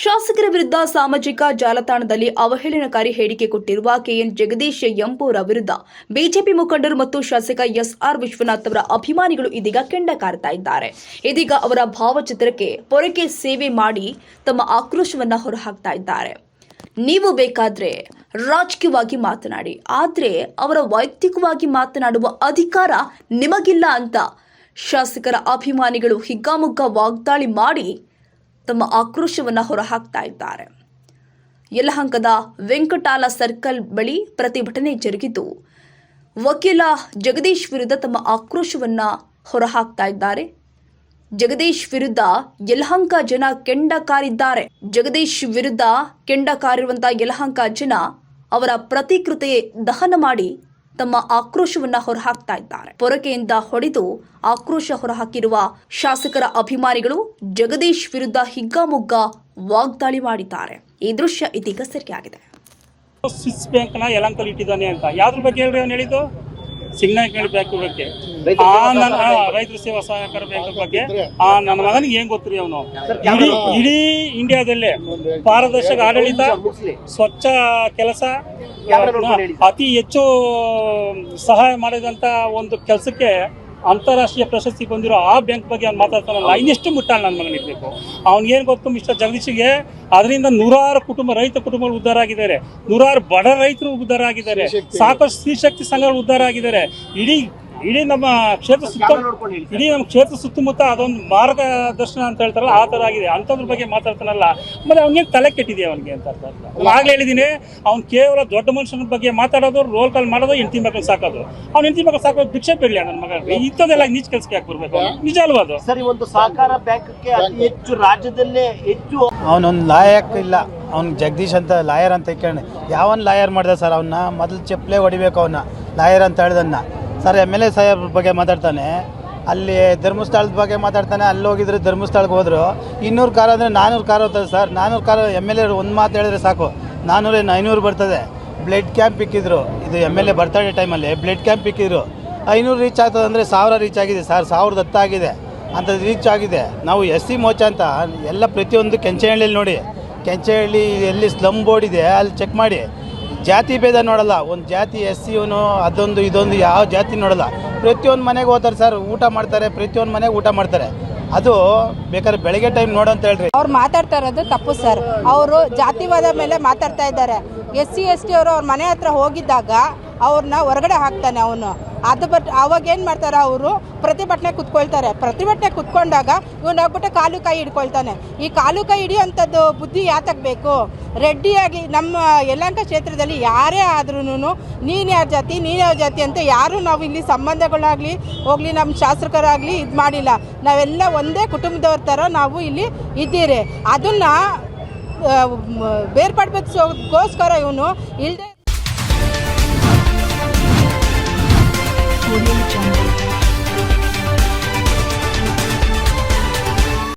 ಶಾಸಕರ ವಿರುದ್ಧ ಸಾಮಾಜಿಕ ಜಾಲತಾಣದಲ್ಲಿ ಅವಹೇಳನಕಾರಿ ಹೇಳಿಕೆ ಕೊಟ್ಟಿರುವ ಕೆಎನ್ ಜಗದೀಶ್ ಎಂಪುರ ವಿರುದ್ಧ ಬಿಜೆಪಿ ಮುಖಂಡರು ಮತ್ತು ಶಾಸಕ ಎಸ್ಆರ್ ವಿಶ್ವನಾಥ್ ಅವರ ಅಭಿಮಾನಿಗಳು ಇದೀಗ ಕೆಂಡ ಕಾರುತ್ತಾ ಇದ್ದಾರೆ. ಇದೀಗ ಅವರ ಭಾವಚಿತ್ರಕ್ಕೆ ಪೊರಕೆ ಸೇವೆ ಮಾಡಿ ತಮ್ಮ ಆಕ್ರೋಶವನ್ನ ಹೊರಹಾಕ್ತಾ ಇದ್ದಾರೆ. ನೀವು ಬೇಕಾದ್ರೆ ರಾಜಕೀಯವಾಗಿ ಮಾತನಾಡಿ, ಆದರೆ ಅವರ ವೈಯಕ್ತಿಕವಾಗಿ ಮಾತನಾಡುವ ಅಧಿಕಾರ ನಿಮಗಿಲ್ಲ ಅಂತ ಶಾಸಕರ ಅಭಿಮಾನಿಗಳು ಹಿಗ್ಗಾಮುಗ್ಗಾ ವಾಗ್ದಾಳಿ ಮಾಡಿ ತಮ್ಮ ಆಕ್ರೋಶವನ್ನು ಹೊರಹಾಕ್ತಾ ಇದ್ದಾರೆ. ಯಲಹಂಕದ ವೆಂಕಟಾಲ ಸರ್ಕಲ್ ಬಳಿ ಪ್ರತಿಭಟನೆ ಜರುಗಿದ್ದು, ವಕೀಲ ಜಗದೀಶ್ ವಿರುದ್ಧ ತಮ್ಮ ಆಕ್ರೋಶವನ್ನು ಹೊರಹಾಕ್ತಾ ಇದ್ದಾರೆ. ಜಗದೀಶ್ ವಿರುದ್ಧ ಯಲಹಂಕ ಜನ ಕೆಂಡ ಕಾರಿದ್ದಾರೆ. ಜಗದೀಶ್ ವಿರುದ್ಧ ಕೆಂಡ ಕಾರಿರುವಂತಹ ಯಲಹಂಕ ಜನ ಅವರ ಪ್ರತಿಕೃತಿ ದಹನ ಮಾಡಿ ತಮ್ಮ ಆಕ್ರೋಶವನ್ನ ಹೊರಹಾಕ್ತಾ ಇದ್ದಾರೆ. ಪೊರಕೆಯಿಂದ ಹೊಡೆದು ಆಕ್ರೋಶ ಹೊರಹಾಕಿರುವ ಶಾಸಕರ ಅಭಿಮಾನಿಗಳು ಜಗದೀಶ್ ವಿರುದ್ಧ ಹಿಗ್ಗಾಮುಗ್ಗಾ ವಾಗ್ದಾಳಿ ಮಾಡಿದ್ದಾರೆ. ಈ ದೃಶ್ಯ ಇದೀಗ ಸೆರೆಯಾಗಿದೆ. ಸ್ವಿಸ್ ಬ್ಯಾಂಕ್ ನ ಯಲಹಂಕಲ್ಲಿ ಇಟ್ಟಿದ್ದಾನೆ ಅಂತ ಯಾವ್ದ್ರ ಬಗ್ಗೆ ಹೇಳ್ರಿ ಅವ್ನು ಹೇಳಿದ್ದು? ಸಿಗ್ನಾಯ್ಕನಹಳ್ಳಿ ಬ್ಯಾಂಕ್ ಬಗ್ಗೆ, ರೈತರ ಸೇವಾ ಸಹಕಾರ ಬ್ಯಾಂಕ್ ಬಗ್ಗೆ ನನ್ನ ಮಗನಿಗೆ ಏನ್ ಗೊತ್ತಿರಿ? ಅವನು ಇಡೀ ಇಂಡಿಯಾದಲ್ಲೇ ಪಾರದರ್ಶಕ ಆಡಳಿತ, ಸ್ವಚ್ಛ ಕೆಲಸ, ಅತಿ ಹೆಚ್ಚು ಸಹಾಯ ಮಾಡಿದಂತ ಒಂದು ಕೆಲಸಕ್ಕೆ ಅಂತಾರಾಷ್ಟ್ರೀಯ ಪ್ರಶಸ್ತಿ ಬಂದಿರೋ ಆ ಬ್ಯಾಂಕ್ ಬಗ್ಗೆ ಅವ್ನು ಮಾತಾಡ್ತಾನಲ್ಲ, ಇನ್ನೆಷ್ಟು ಮುಟ್ಟಾಳ ನನ್ನ ಮಗನಿರ್ಬೇಕು. ಅವ್ನಿಗೇನು ಗೊತ್ತು ಮಿಸ್ಟರ್ ಜಗದೀಶ್ಗೆ? ಅದರಿಂದ ನೂರಾರು ರೈತ ಕುಟುಂಬಗಳು ಉದ್ಧಾರ ಆಗಿದ್ದಾರೆ, ನೂರಾರು ಬಡ ರೈತರು ಉದ್ಧಾರ ಆಗಿದ್ದಾರೆ, ಸಾಕಷ್ಟು ಸ್ತ್ರೀಶಕ್ತಿ ಸಂಘಗಳು ಉದ್ಧಾರ ಆಗಿದ್ದಾರೆ. ಇಡೀ ನಮ್ಮ ಕ್ಷೇತ್ರ ಸುತ್ತಮುತ್ತ ಅದೊಂದು ಮಾರ್ಗದರ್ಶನ ಅಂತ ಹೇಳ್ತಾರಲ್ಲ, ಆ ಥರ ಆಗಿದೆ. ಅಂಥದ್ರ ಬಗ್ಗೆ ಮಾತಾಡ್ತಾನಲ್ಲ, ಮತ್ತೆ ಅವ್ನಿಗೇನು ತಲೆ ಕೆಟ್ಟಿದೆ ಅವನಿಗೆ ಅಂತ ಅರ್ಥ. ಆಗ್ಲೇ ಹೇಳಿದ್ದೀನಿ, ಅವ್ನು ಕೇವಲ ದೊಡ್ಡ ಮನುಷ್ಯನ ಬಗ್ಗೆ ಮಾತಾಡೋದು, ರೋಲ್ ಕಾಲ್ ಮಾಡೋದು, ಹೆಂಡತಿ ಮಕ್ಕಳು ಸಾಕೋದು. ಅವ್ನು ಹೆಂಡತಿ ಮಕ್ಕಳು ಸಾಕೋದು ಭಿಕ್ಷೆ ಬಿಡಲಿ ನನ್ನ ಮಗ. ಇಂಥದ್ದೆಲ್ಲ ನೀಚ ಕೆಲಸಕ್ಕೆ ಯಾಕೆ ಬರ್ಬೇಕು? ನಿಜ ಅಲ್ವಾ ಅದು? ಸರಿ, ಒಂದು ಸಹಕಾರ ಬ್ಯಾಂಕ್ಗೆ ಅತಿ ಹೆಚ್ಚು ರಾಜ್ಯದಲ್ಲೇ ಹೆಚ್ಚು ಅವನೊಂದು ಲಾಯಕ್ ಇಲ್ಲ. ಅವ್ನು ಜಗದೀಶ್ ಅಂತ ಲಾಯರ್ ಅಂತ ಕೇಳಿ ಯಾವನ್ ಲಾಯರ್ ಮಾಡ್ದ ಸರ್? ಅವನ್ನ ಮೊದಲು ಚಪ್ಪಲೆ ಹೊಡಿಬೇಕು ಅವನ್ನ, ಲಾಯರ್ ಅಂತ ಹೇಳ್ದನ್ನ. ಸರ್ MLA ಸಾಹೇಬ್ರ ಬಗ್ಗೆ ಮಾತಾಡ್ತಾನೆ, ಅಲ್ಲಿ ಧರ್ಮಸ್ಥಳದ ಬಗ್ಗೆ ಮಾತಾಡ್ತಾನೆ. ಅಲ್ಲಿ ಹೋಗಿದ್ರೆ ಧರ್ಮಸ್ಥಳಕ್ಕೆ ಹೋದ್ರು 200 ಕಾರ್ ಅಂದರೆ 400 ಕಾರ್ ಹೋಗ್ತದೆ ಸರ್. 400 ಕಾರ್ MLA ಒಂದು ಮಾತು ಹೇಳಿದ್ರೆ ಸಾಕು, 400 500 ಬರ್ತದೆ. ಬ್ಲಡ್ ಕ್ಯಾಂಪ್ ಇಕ್ಕಿದ್ರು, ಇದು MLA ಬರ್ತಡೇ ಟೈಮಲ್ಲಿ ಬ್ಲಡ್ ಕ್ಯಾಂಪ್ ಇಕ್ಕಿದ್ರು. 500 ರೀಚ್ ಆಗ್ತದೆ ಅಂದರೆ 1000 ರೀಚ್ ಆಗಿದೆ ಸರ್, 1010 ಆಗಿದೆ ಅಂಥದ್ದು ರೀಚ್ ಆಗಿದೆ. ನಾವು SC ಮೋಚ ಅಂತ ಎಲ್ಲ ಪ್ರತಿಯೊಂದು ಕೆಂಚನಹಳ್ಳಿಯಲ್ಲಿ ನೋಡಿ, ಕೆಂಚನಹಳ್ಳಿ ಎಲ್ಲಿ ಸ್ಲಮ್ ಬೋರ್ಡ್ ಇದೆ ಅಲ್ಲಿ ಚೆಕ್ ಮಾಡಿ. ಜಾತಿ ಭೇದ ನೋಡಲ್ಲ, ಒಂದು ಜಾತಿ SC ಇವನು ಅದೊಂದು ಇದೊಂದು ಯಾವ ಜಾತಿ ನೋಡಲ್ಲ. ಪ್ರತಿಯೊಂದು ಮನೆಗೆ ಹೋಗ್ತಾರೆ ಸರ್, ಊಟ ಮಾಡ್ತಾರೆ, ಪ್ರತಿಯೊಂದು ಮನೆಗೆ ಊಟ ಮಾಡ್ತಾರೆ. ಅದು ಬೇಕಾದ್ರೆ ಬೆಳಗ್ಗೆ ಟೈಮ್ ನೋಡು ಅಂತ ಹೇಳ್ರಿ. ಅವ್ರು ಮಾತಾಡ್ತಾ ಇರೋದು ತಪ್ಪು ಸರ್. ಅವರು ಜಾತಿವಾದ ಮೇಲೆ ಮಾತಾಡ್ತಾ ಇದ್ದಾರೆ. SC ST ಅವರು ಅವ್ರ ಮನೆ ಹತ್ರ ಹೋಗಿದ್ದಾಗ ಅವ್ರನ್ನ ಹೊರಗಡೆ ಹಾಕ್ತಾನೆ ಅವನು. ಅದು ಅವಾಗ ಏನು ಮಾಡ್ತಾರೆ, ಅವರು ಪ್ರತಿಭಟನೆ ಕುತ್ಕೊಳ್ತಾರೆ. ಪ್ರತಿಭಟನೆ ಕುತ್ಕೊಂಡಾಗ ಇವನು ಹೋಗ್ಬಿಟ್ಟು ಕಾಲು ಕೈ ಹಿಡ್ಕೊಳ್ತಾನೆ. ಈ ಕಾಲು ಕೈ ಹಿಡಿಯೋಂಥದ್ದು ಬುದ್ಧಿ ಯಾತಕ್ಕೆ ಬೇಕು? ರೆಡ್ಡಿಯಾಗಿ ನಮ್ಮ ಯಲಹಂಕ ಕ್ಷೇತ್ರದಲ್ಲಿ ಯಾರೇ ಆದ್ರೂ ನೀನು ಯಾವ ಜಾತಿ ನೀನು ಯಾವ ಜಾತಿ ಅಂತ ಯಾರೂ ನಾವು ಇಲ್ಲಿ ಸಂಬಂಧಗಳಾಗಲಿ ಹೋಗಲಿ, ನಮ್ಮ ಶಾಸಕರಾಗಲಿ ಇದು ಮಾಡಿಲ್ಲ. ನಾವೆಲ್ಲ ಒಂದೇ ಕುಟುಂಬದವ್ರ ಥರ ನಾವು ಇಲ್ಲಿ ಇದ್ದೀರಿ. ಅದನ್ನು ಬೇರ್ಪಡಿಸೋಕ್ಕೋಸ್ಕರ ಇವನು ಇಲ್ಲದೆ